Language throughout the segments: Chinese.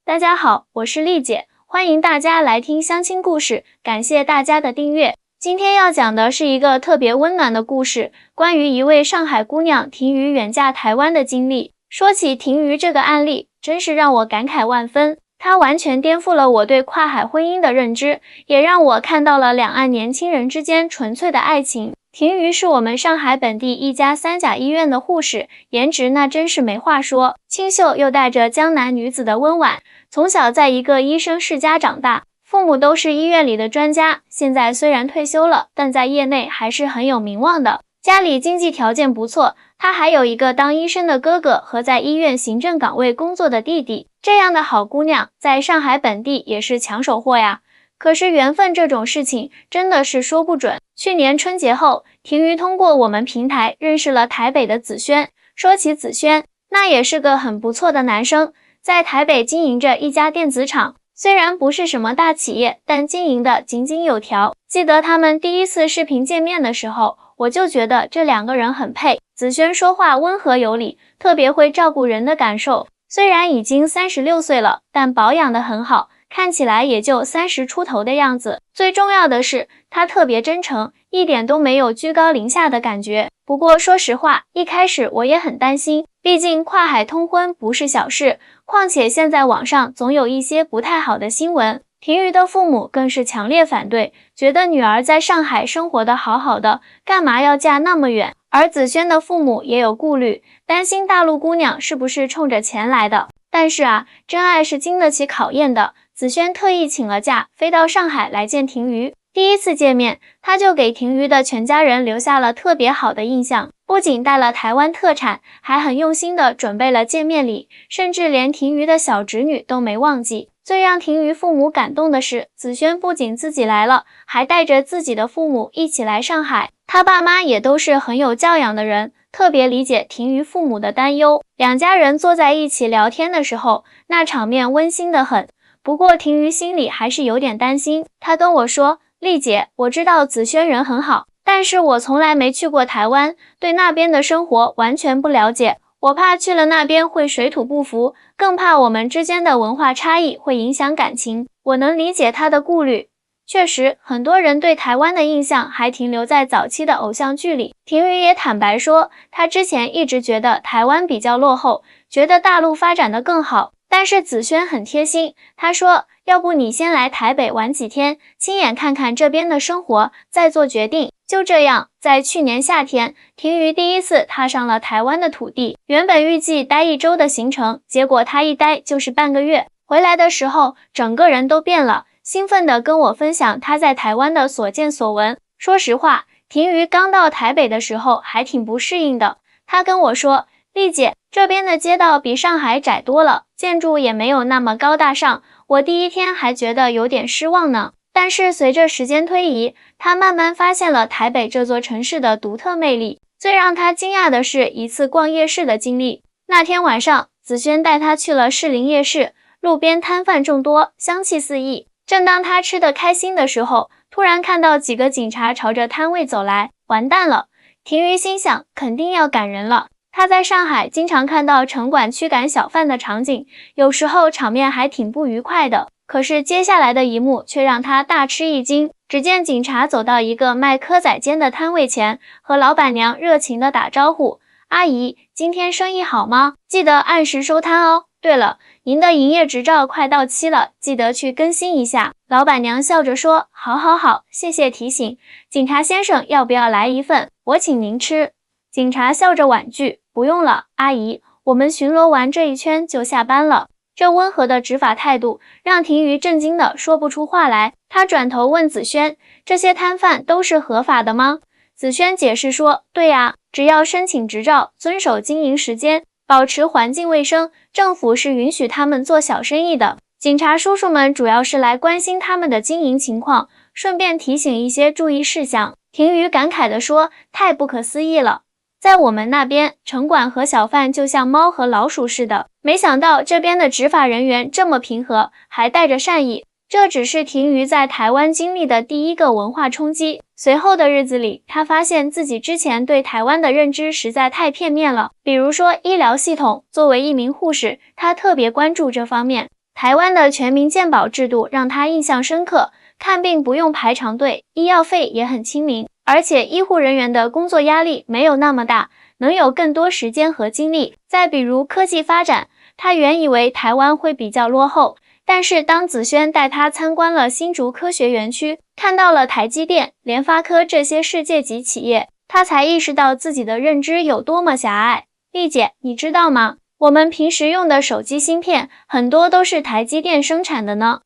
大家好，我是丽姐，欢迎大家来听相亲故事，感谢大家的订阅。今天要讲的是一个特别温暖的故事，关于一位上海姑娘婷瑜远嫁台湾的经历。说起婷瑜这个案例，真是让我感慨万分。它完全颠覆了我对跨海婚姻的认知，也让我看到了两岸年轻人之间纯粹的爱情。婷瑜是我们上海本地一家3甲医院的护士，颜值那真是没话说，清秀又带着江南女子的温婉。从小在一个医生世家长大，父母都是医院里的专家，现在虽然退休了，但在业内还是很有名望的。家里经济条件不错，他还有一个当医生的哥哥和在医院行政岗位工作的弟弟。这样的好姑娘，在上海本地也是抢手货呀。可是缘分这种事情真的是说不准。去年春节后，婷瑜通过我们平台认识了台北的子轩。说起子轩，那也是个很不错的男生，在台北经营着一家电子厂。虽然不是什么大企业，但经营的井井有条。记得他们第一次视频见面的时候，我就觉得这两个人很配。子轩说话温和有礼，特别会照顾人的感受。虽然已经36岁了，但保养得很好，看起来也就30出头的样子。最重要的是，他特别真诚，一点都没有居高临下的感觉。不过说实话，一开始我也很担心，毕竟跨海通婚不是小事，况且现在网上总有一些不太好的新闻。婷瑜的父母更是强烈反对，觉得女儿在上海生活得好好的，干嘛要嫁那么远？而子轩的父母也有顾虑，担心大陆姑娘是不是冲着钱来的。但是真爱是经得起考验的。子轩特意请了假，飞到上海来见婷瑜。第一次见面，他就给婷瑜的全家人留下了特别好的印象，不仅带了台湾特产，还很用心地准备了见面礼，甚至连婷瑜的小侄女都没忘记。最让婷瑜父母感动的是，子轩不仅自己来了，还带着自己的父母一起来上海。他爸妈也都是很有教养的人，特别理解婷瑜父母的担忧。两家人坐在一起聊天的时候，那场面温馨得很。不过婷瑜心里还是有点担心，她跟我说，丽姐，我知道子轩人很好，但是我从来没去过台湾，对那边的生活完全不了解，我怕去了那边会水土不服，更怕我们之间的文化差异会影响感情。我能理解她的顾虑。确实，很多人对台湾的印象还停留在早期的偶像剧里。婷瑜也坦白说，她之前一直觉得台湾比较落后，觉得大陆发展得更好。但是子轩很贴心，他说，要不你先来台北玩几天，亲眼看看这边的生活，再做决定。就这样，在去年夏天，婷瑜第一次踏上了台湾的土地。原本预计待1周的行程，结果他一待就是半个月。回来的时候，整个人都变了，兴奋地跟我分享他在台湾的所见所闻。说实话，婷瑜刚到台北的时候还挺不适应的。他跟我说，丽姐，这边的街道比上海窄多了，建筑也没有那么高大上，我第一天还觉得有点失望呢。但是随着时间推移，他慢慢发现了台北这座城市的独特魅力。最让他惊讶的是一次逛夜市的经历。那天晚上，子轩带他去了士林夜市，路边摊贩众多，香气四溢。正当他吃得开心的时候，突然看到几个警察朝着摊位走来，完蛋了！婷瑜心想，肯定要赶人了。他在上海经常看到城管驱赶小贩的场景，有时候场面还挺不愉快的。可是接下来的一幕却让他大吃一惊。只见警察走到一个卖蚵仔煎的摊位前，和老板娘热情地打招呼，阿姨，今天生意好吗？记得按时收摊哦。对了，您的营业执照快到期了，记得去更新一下。老板娘笑着说，好，谢谢提醒。警察先生，要不要来一份？我请您吃。警察笑着婉拒，不用了，阿姨，我们巡逻完这一圈就下班了。这温和的执法态度让婷瑜震惊的说不出话来。他转头问子轩，这些摊贩都是合法的吗？子轩解释说，对呀，只要申请执照，遵守经营时间，保持环境卫生，政府是允许他们做小生意的。警察叔叔们主要是来关心他们的经营情况，顺便提醒一些注意事项。婷瑜感慨地说，太不可思议了。在我们那边，城管和小贩就像猫和老鼠似的，没想到这边的执法人员这么平和，还带着善意。这只是婷瑜在台湾经历的第一个文化冲击。随后的日子里，他发现自己之前对台湾的认知实在太片面了。比如说医疗系统，作为一名护士，他特别关注这方面。台湾的全民健保制度让他印象深刻，看病不用排长队，医药费也很亲民，而且医护人员的工作压力没有那么大，能有更多时间和精力。再比如科技发展，他原以为台湾会比较落后，但是当子轩带他参观了新竹科学园区，看到了台积电、联发科这些世界级企业，他才意识到自己的认知有多么狭隘。丽姐，你知道吗？我们平时用的手机芯片，很多都是台积电生产的呢。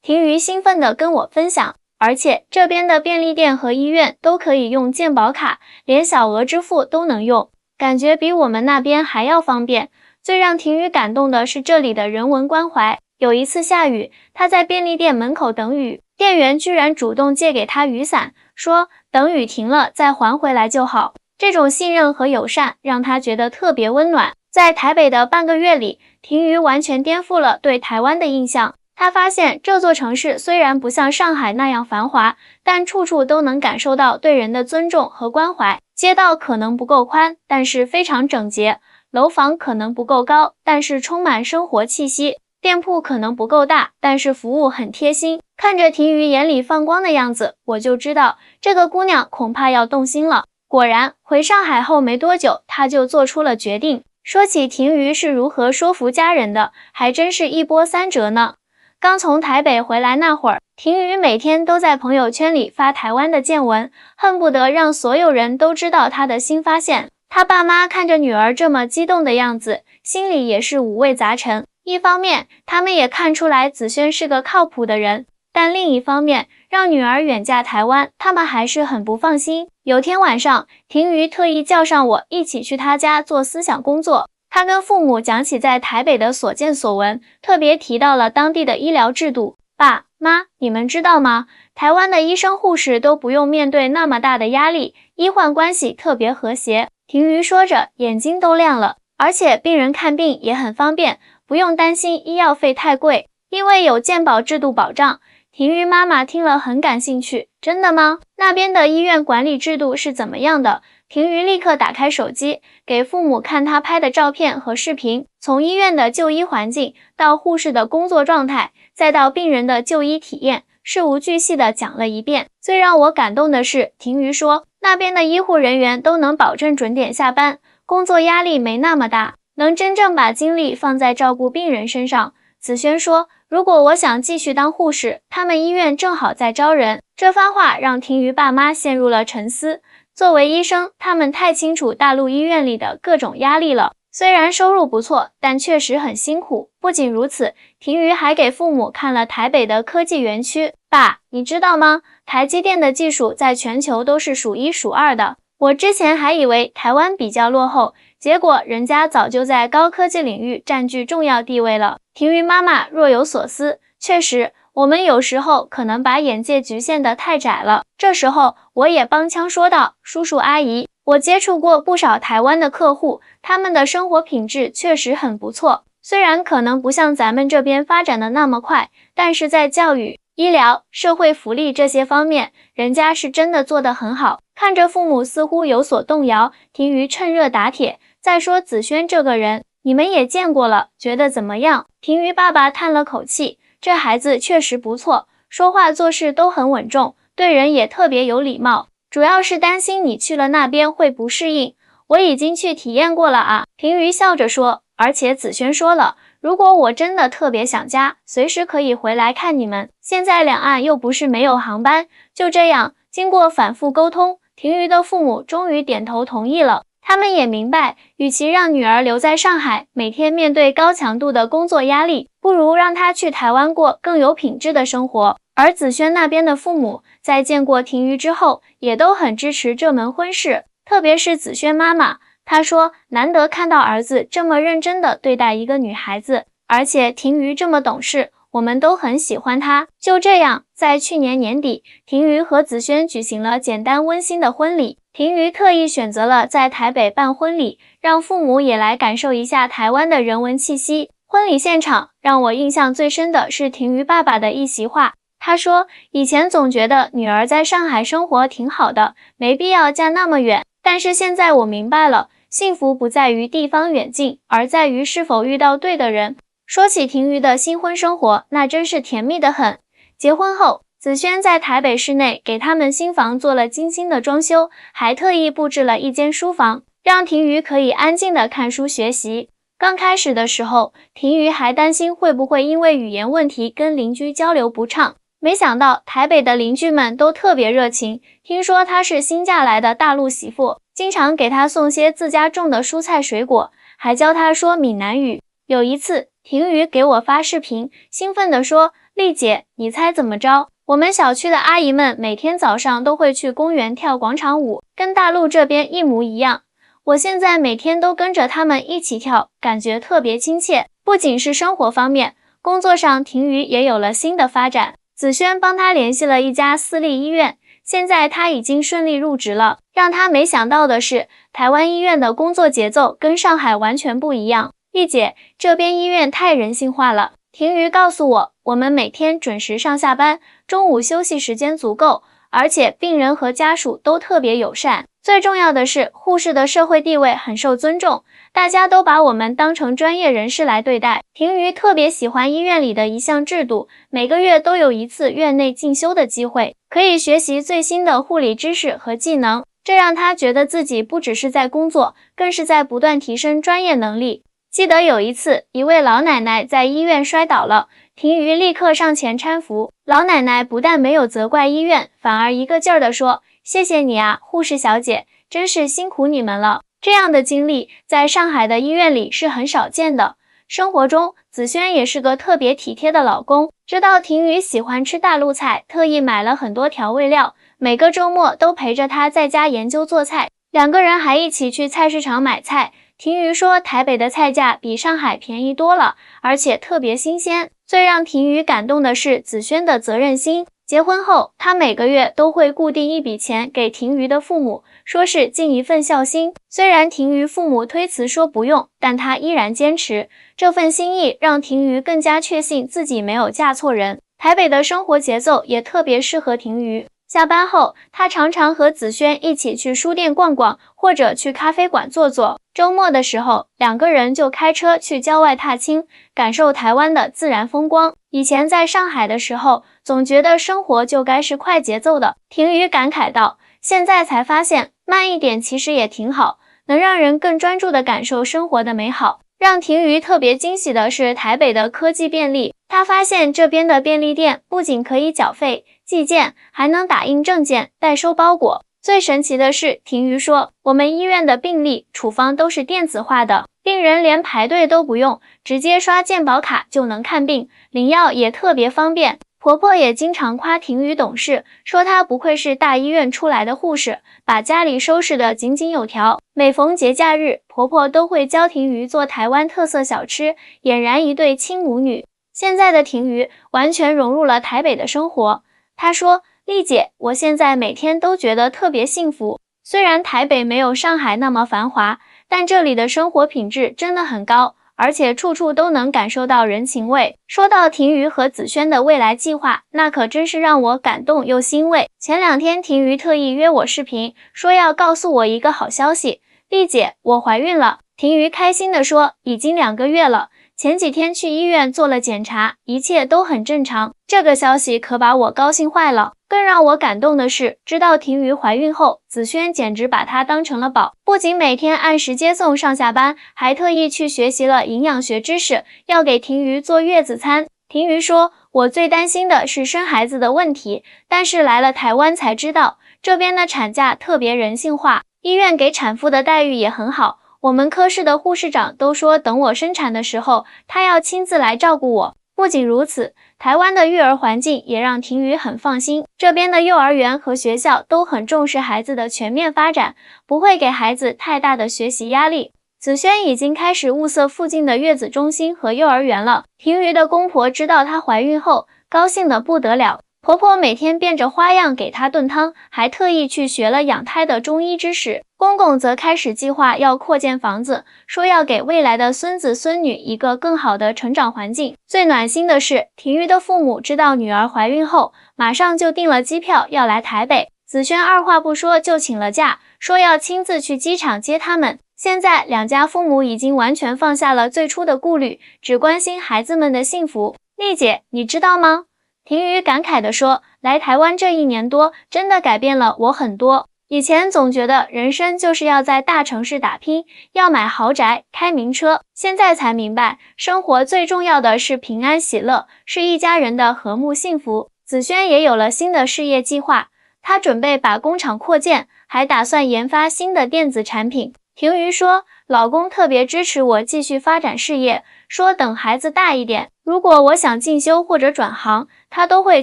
婷瑜兴奋地跟我分享，而且这边的便利店和医院都可以用健保卡，连小额支付都能用，感觉比我们那边还要方便。最让婷瑜感动的是这里的人文关怀。有一次下雨，他在便利店门口等雨，店员居然主动借给他雨伞，说等雨停了再还回来就好。这种信任和友善让他觉得特别温暖。在台北的半个月里，婷瑜完全颠覆了对台湾的印象。他发现这座城市虽然不像上海那样繁华，但处处都能感受到对人的尊重和关怀。街道可能不够宽，但是非常整洁；楼房可能不够高，但是充满生活气息；店铺可能不够大，但是服务很贴心。看着婷瑜眼里放光的样子，我就知道这个姑娘恐怕要动心了。果然，回上海后没多久，她就做出了决定。说起婷瑜是如何说服家人的，还真是一波三折呢。刚从台北回来那会儿，婷瑜每天都在朋友圈里发台湾的见闻，恨不得让所有人都知道她的新发现。她爸妈看着女儿这么激动的样子，心里也是五味杂陈。一方面，他们也看出来子轩是个靠谱的人，但另一方面，让女儿远嫁台湾，他们还是很不放心。有天晚上，婷瑜特意叫上我一起去她家做思想工作。他跟父母讲起在台北的所见所闻，特别提到了当地的医疗制度。爸妈，你们知道吗？台湾的医生护士都不用面对那么大的压力，医患关系特别和谐。婷瑜说着，眼睛都亮了。而且病人看病也很方便，不用担心医药费太贵，因为有健保制度保障。婷瑜妈妈听了很感兴趣，真的吗？那边的医院管理制度是怎么样的？婷瑜立刻打开手机，给父母看她拍的照片和视频，从医院的就医环境到护士的工作状态，再到病人的就医体验，事无巨细地讲了一遍。最让我感动的是，婷瑜说那边的医护人员都能保证准点下班，工作压力没那么大，能真正把精力放在照顾病人身上。子轩说，如果我想继续当护士，他们医院正好在招人。这番话让婷瑜爸妈陷入了沉思。作为医生，他们太清楚大陆医院里的各种压力了。虽然收入不错，但确实很辛苦。不仅如此，婷瑜还给父母看了台北的科技园区。爸，你知道吗？台积电的技术在全球都是数一数二的。我之前还以为台湾比较落后，结果人家早就在高科技领域占据重要地位了。婷瑜妈妈若有所思，确实，我们有时候可能把眼界局限得太窄了。这时候，我也帮腔说道，叔叔阿姨，我接触过不少台湾的客户，他们的生活品质确实很不错。虽然可能不像咱们这边发展的那么快，但是在教育、医疗、社会福利这些方面，人家是真的做得很好。看着父母似乎有所动摇，婷瑜趁热打铁，再说子轩这个人，你们也见过了，觉得怎么样？婷瑜爸爸叹了口气，这孩子确实不错，说话做事都很稳重，对人也特别有礼貌，主要是担心你去了那边会不适应。我已经去体验过了啊，婷瑜笑着说，而且子轩说了，如果我真的特别想家，随时可以回来看你们。现在两岸又不是没有航班。就这样，经过反复沟通，婷瑜的父母终于点头同意了。他们也明白，与其让女儿留在上海，每天面对高强度的工作压力，不如让她去台湾过更有品质的生活。而子轩那边的父母，在见过婷瑜之后，也都很支持这门婚事，特别是子轩妈妈，她说难得看到儿子这么认真地对待一个女孩子，而且婷瑜这么懂事，我们都很喜欢她。就这样，在去年年底，婷瑜和子轩举行了简单温馨的婚礼。婷瑜特意选择了在台北办婚礼，让父母也来感受一下台湾的人文气息。婚礼现场让我印象最深的是婷瑜爸爸的一席话，他说，以前总觉得女儿在上海生活挺好的，没必要嫁那么远，但是现在我明白了，幸福不在于地方远近，而在于是否遇到对的人。说起婷瑜的新婚生活，那真是甜蜜得很。结婚后，子轩在台北市内给他们新房做了精心的装修，还特意布置了一间书房，让婷瑜可以安静地看书学习。刚开始的时候，婷瑜还担心会不会因为语言问题跟邻居交流不畅，没想到台北的邻居们都特别热情，听说她是新嫁来的大陆媳妇，经常给她送些自家种的蔬菜水果，还教她说闽南语。有一次，婷瑜给我发视频，兴奋地说：“丽姐，你猜怎么着？我们小区的阿姨们每天早上都会去公园跳广场舞，跟大陆这边一模一样。我现在每天都跟着他们一起跳，感觉特别亲切。不仅是生活方面，工作上婷瑜也有了新的发展。子轩帮他联系了一家私立医院，现在他已经顺利入职了。让他没想到的是，台湾医院的工作节奏跟上海完全不一样。丽姐，这边医院太人性化了。婷瑜告诉我，我们每天准时上下班，中午休息时间足够，而且病人和家属都特别友善。最重要的是，护士的社会地位很受尊重，大家都把我们当成专业人士来对待。婷瑜特别喜欢医院里的一项制度，每个月都有一次院内进修的机会，可以学习最新的护理知识和技能，这让她觉得自己不只是在工作，更是在不断提升专业能力。记得有一次，一位老奶奶在医院摔倒了，婷瑜立刻上前搀扶。老奶奶不但没有责怪医院，反而一个劲儿地说：“谢谢你啊，护士小姐，真是辛苦你们了。”这样的经历在上海的医院里是很少见的。生活中，子轩也是个特别体贴的老公，知道婷瑜喜欢吃大陆菜，特意买了很多调味料，每个周末都陪着她在家研究做菜，两个人还一起去菜市场买菜。婷瑜说，台北的菜价比上海便宜多了，而且特别新鲜。最让婷瑜感动的是子轩的责任心。结婚后，他每个月都会固定一笔钱给婷瑜的父母，说是尽一份孝心。虽然婷瑜父母推辞说不用，但他依然坚持。这份心意让婷瑜更加确信自己没有嫁错人。台北的生活节奏也特别适合婷瑜。下班后，他常常和子轩一起去书店逛逛，或者去咖啡馆坐坐。周末的时候，两个人就开车去郊外踏青，感受台湾的自然风光。以前在上海的时候，总觉得生活就该是快节奏的。婷瑜感慨道，现在才发现，慢一点其实也挺好，能让人更专注地感受生活的美好。让婷瑜特别惊喜的是台北的科技便利，他发现这边的便利店不仅可以缴费、寄件，还能打印证件、代收包裹。最神奇的是，婷瑜说，我们医院的病历、处方都是电子化的，病人连排队都不用，直接刷健保卡就能看病，领药也特别方便。婆婆也经常夸婷瑜懂事，说她不愧是大医院出来的护士，把家里收拾得井井有条。每逢节假日，婆婆都会教婷瑜做台湾特色小吃，俨然一对亲母女。现在的婷瑜完全融入了台北的生活。她说，丽姐，我现在每天都觉得特别幸福。虽然台北没有上海那么繁华，但这里的生活品质真的很高，而且处处都能感受到人情味。说到婷瑜和子轩的未来计划，那可真是让我感动又欣慰。前2天婷瑜特意约我视频，说要告诉我一个好消息，丽姐，我怀孕了。婷瑜开心地说，已经2个月了，前几天去医院做了检查，一切都很正常。这个消息可把我高兴坏了。更让我感动的是，知道婷瑜怀孕后，子轩简直把她当成了宝，不仅每天按时接送上下班，还特意去学习了营养学知识，要给婷瑜做月子餐。婷瑜说，我最担心的是生孩子的问题，但是来了台湾才知道，这边的产假特别人性化，医院给产妇的待遇也很好。我们科室的护士长都说，等我生产的时候，她要亲自来照顾我。不仅如此，台湾的育儿环境也让婷瑜很放心，这边的幼儿园和学校都很重视孩子的全面发展，不会给孩子太大的学习压力。子轩已经开始物色附近的月子中心和幼儿园了。婷瑜的公婆知道她怀孕后，高兴得不得了。婆婆每天变着花样给她炖汤，还特意去学了养胎的中医知识。公公则开始计划要扩建房子，说要给未来的孙子孙女一个更好的成长环境。最暖心的是，婷瑜的父母知道女儿怀孕后，马上就订了机票要来台北。子轩二话不说就请了假，说要亲自去机场接他们。现在两家父母已经完全放下了最初的顾虑，只关心孩子们的幸福。丽姐，你知道吗？婷瑜感慨地说，来台湾这1年多，真的改变了我很多。以前总觉得人生就是要在大城市打拼，要买豪宅、开名车，现在才明白，生活最重要的是平安喜乐，是一家人的和睦幸福。子轩也有了新的事业计划，他准备把工厂扩建，还打算研发新的电子产品。婷瑜说，老公特别支持我继续发展事业，说等孩子大一点，如果我想进修或者转行，他都会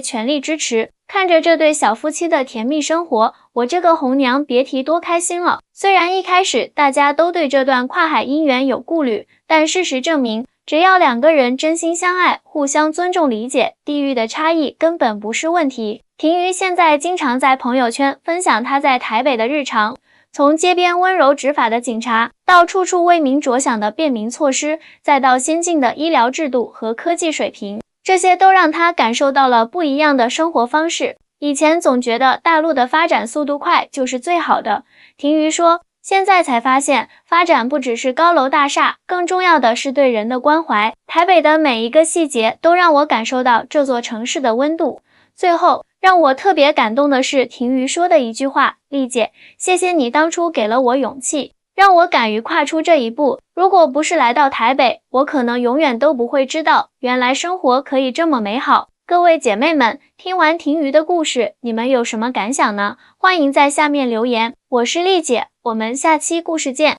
全力支持。看着这对小夫妻的甜蜜生活，我这个红娘别提多开心了。虽然一开始大家都对这段跨海姻缘有顾虑，但事实证明，只要2个人真心相爱，互相尊重理解，地域的差异根本不是问题。婷瑜现在经常在朋友圈分享她在台北的日常，从街边温柔执法的警察，到处处为民着想的便民措施，再到先进的医疗制度和科技水平，这些都让她感受到了不一样的生活方式。以前总觉得大陆的发展速度快就是最好的，婷瑜说，现在才发现，发展不只是高楼大厦，更重要的是对人的关怀。台北的每一个细节都让我感受到这座城市的温度。最后，让我特别感动的是婷瑜说的一句话，丽姐，谢谢你当初给了我勇气，让我敢于跨出这一步。如果不是来到台北，我可能永远都不会知道，原来生活可以这么美好。各位姐妹们，听完婷瑜的故事，你们有什么感想呢？欢迎在下面留言。我是丽姐，我们下期故事见。